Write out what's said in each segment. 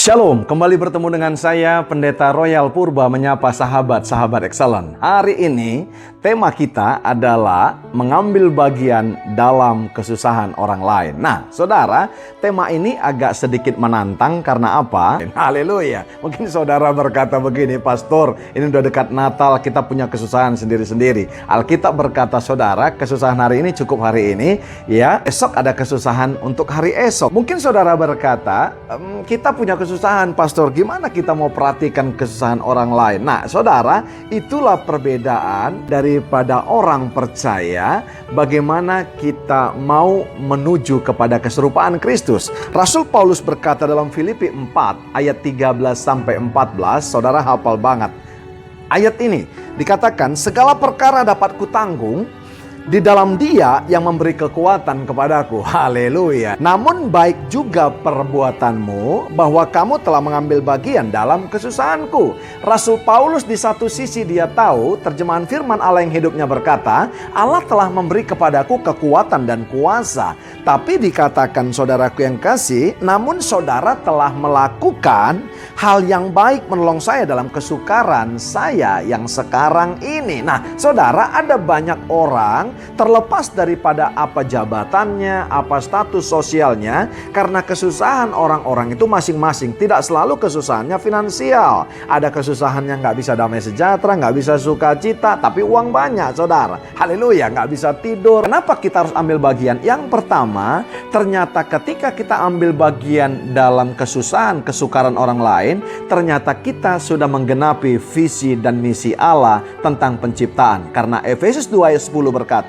Shalom, kembali bertemu dengan saya Pendeta Royal Purba menyapa sahabat-sahabat Excellent. Hari ini tema kita adalah mengambil bagian dalam kesusahan orang lain. Nah, saudara, tema ini agak sedikit menantang karena apa? Haleluya. Mungkin saudara berkata begini, Pastor, ini udah dekat Natal, kita punya kesusahan sendiri-sendiri. Alkitab berkata, saudara, kesusahan hari ini cukup hari ini, ya. Esok ada kesusahan untuk hari esok. Mungkin saudara berkata, kita punya kesusahan, Pastor, gimana kita mau perhatikan kesusahan orang lain? Nah, saudara, itulah perbedaan daripada orang percaya, bagaimana kita mau menuju kepada keserupaan Kristus. Rasul Paulus berkata dalam Filipi 4 ayat 13-14, saudara hafal banget. Ayat ini dikatakan, segala perkara dapat kutanggung di dalam Dia yang memberi kekuatan kepadaku. Haleluya. Namun baik juga perbuatanmu bahwa kamu telah mengambil bagian dalam kesusahanku. Rasul Paulus di satu sisi dia tahu, terjemahan firman Allah yang hidupnya berkata, Allah telah memberi kepadaku kekuatan dan kuasa. Tapi dikatakan, saudaraku yang kasih, namun saudara telah melakukan hal yang baik menolong saya dalam kesukaran saya yang sekarang ini. Nah, saudara, ada banyak orang terlepas daripada apa jabatannya, apa status sosialnya, karena kesusahan orang-orang itu masing-masing. Tidak selalu kesusahannya finansial. Ada kesusahan yang nggak bisa damai sejahtera, nggak bisa sukacita, tapi uang banyak, saudara. Haleluya, nggak bisa tidur. Kenapa kita harus ambil bagian? Yang pertama, ternyata ketika kita ambil bagian dalam kesusahan, kesukaran orang lain, ternyata kita sudah menggenapi visi dan misi Allah tentang penciptaan. Karena Efesus 2 ayat 10 berkata,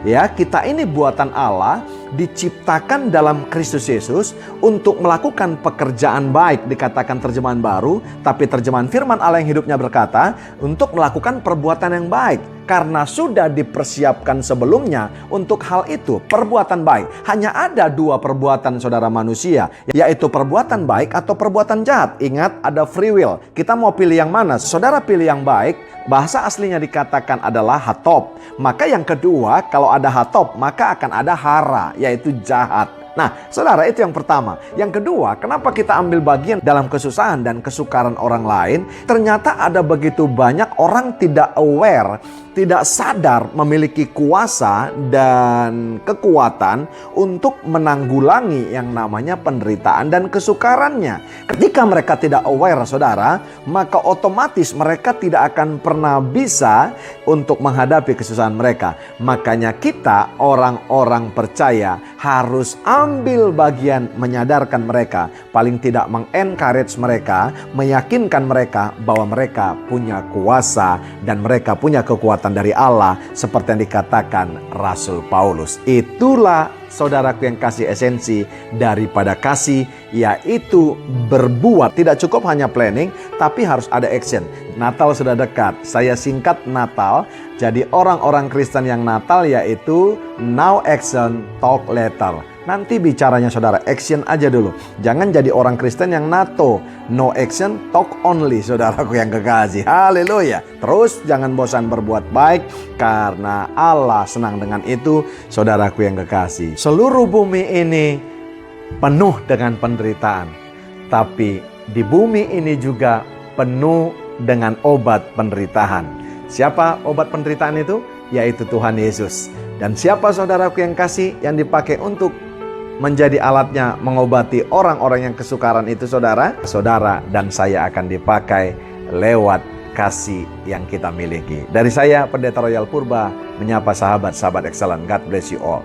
ya, kita ini buatan Allah, diciptakan dalam Kristus Yesus untuk melakukan pekerjaan baik, dikatakan terjemahan baru, tapi terjemahan firman Allah yang hidupnya berkata, untuk melakukan perbuatan yang baik. Karena sudah dipersiapkan sebelumnya untuk hal itu, perbuatan baik. Hanya ada dua perbuatan, saudara, manusia, yaitu perbuatan baik atau perbuatan jahat. Ingat, ada free will. Kita mau pilih yang mana? Saudara pilih yang baik. Bahasa aslinya dikatakan adalah hatop. Maka yang kedua, kalau ada hatop, maka akan ada hara, yaitu jahat. Nah, saudara, itu yang pertama. Yang kedua, kenapa kita ambil bagian dalam kesusahan dan kesukaran orang lain? Ternyata ada begitu banyak orang tidak aware, tidak sadar memiliki kuasa dan kekuatan untuk menanggulangi yang namanya penderitaan dan kesukarannya. Ketika mereka tidak aware, saudara, maka otomatis mereka tidak akan pernah bisa untuk menghadapi kesusahan mereka. Makanya kita, orang-orang percaya, harus ambil bagian menyadarkan mereka, paling tidak mengencourage mereka, meyakinkan mereka bahwa mereka punya kuasa dan mereka punya kekuatan dari Allah, seperti yang dikatakan Rasul Paulus. Itulah, saudaraku yang kasih, esensi daripada kasih, yaitu berbuat. Tidak cukup hanya planning, tapi harus ada action. Natal sudah dekat, saya singkat Natal jadi orang-orang Kristen yang Natal, yaitu now action, talk later. Nanti bicaranya, saudara, action aja dulu. Jangan jadi orang Kristen yang NATO, no action, talk only, saudaraku yang kekasih. Haleluya. Terus jangan bosan berbuat baik, karena Allah senang dengan itu, saudaraku yang kekasih. Seluruh bumi ini penuh dengan penderitaan, tapi di bumi ini juga penuh dengan obat penderitaan. Siapa obat penderitaan itu? Yaitu Tuhan Yesus. Dan siapa, saudaraku yang kasih, yang dipakai untuk menjadi alatnya mengobati orang-orang yang kesukaran itu, saudara? Saudara dan saya akan dipakai lewat kasih yang kita miliki. Dari saya, Pendeta Royal Purba, menyapa sahabat-sahabat Excellent. God bless you all.